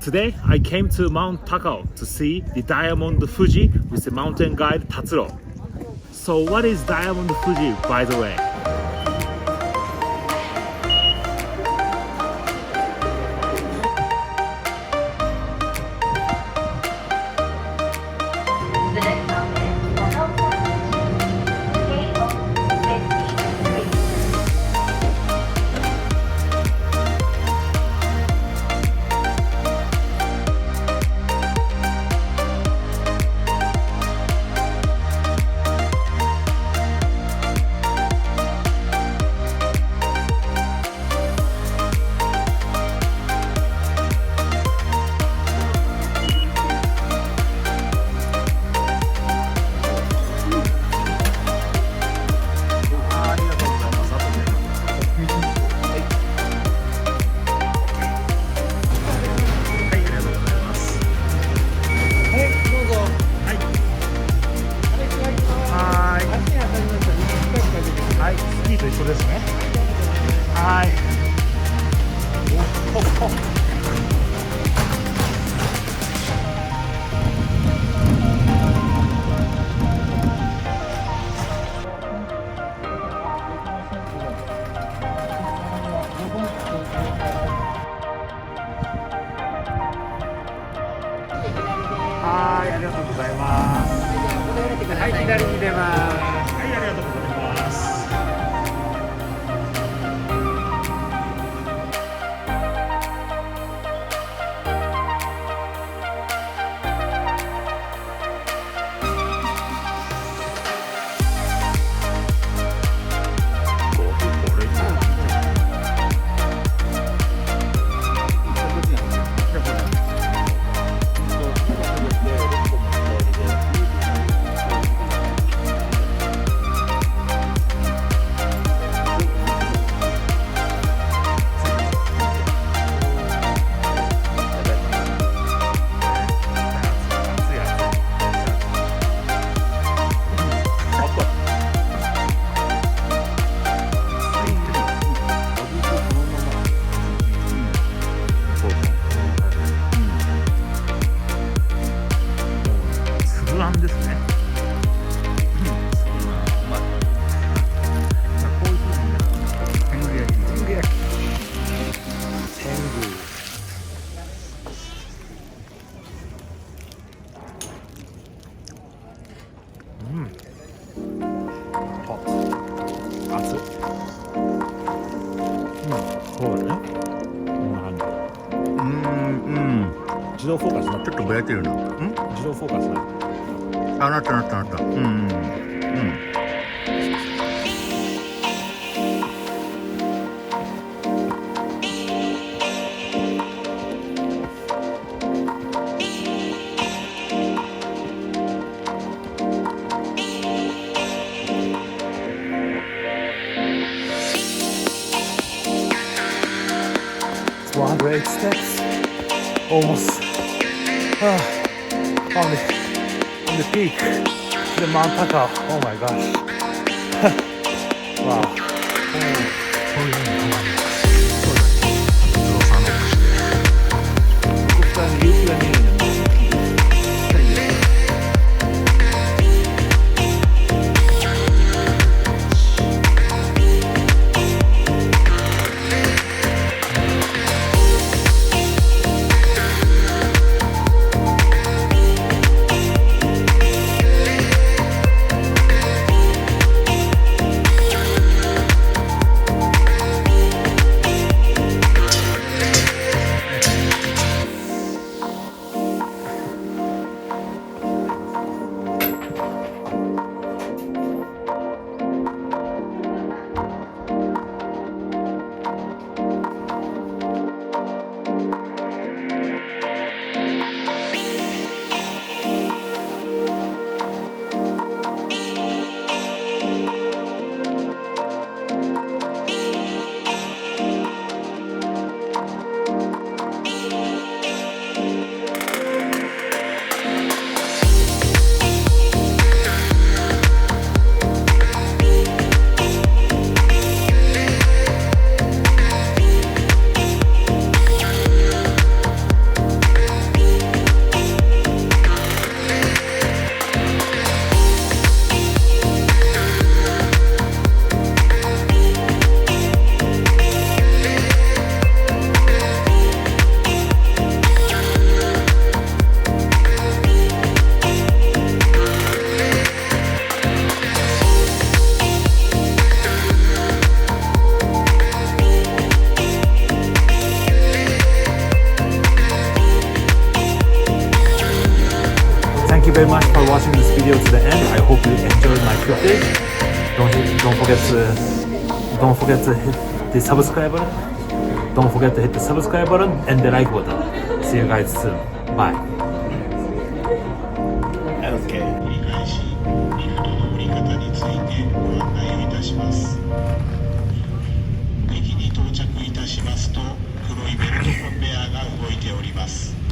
Today I came to Mount Takao to see the Diamond Fuji with the mountain guide Tatsuro. So what is Diamond Fuji, by the way? The next stop is Mt.はい、ありがとうございます。はい、左に出ます。はい、ありがとうございます。自動フォーカスなってちょっとぼやけるな。自動フォーカスなあ、なったなったなった。108 steps, almost on the peak to the Mt. Takao. Oh my gosh. Wow. Thank you very much for watching this video to the end. I hope you enjoyed my footage. Don't forget to hit the subscribe button. Don't forget to hit the subscribe button and the like button. See you guys soon. Bye. Okay. 繰り返しリフトの降り方についてご案内をいたします。駅に到着いたしますと黒いベルトコンベヤーが動いております。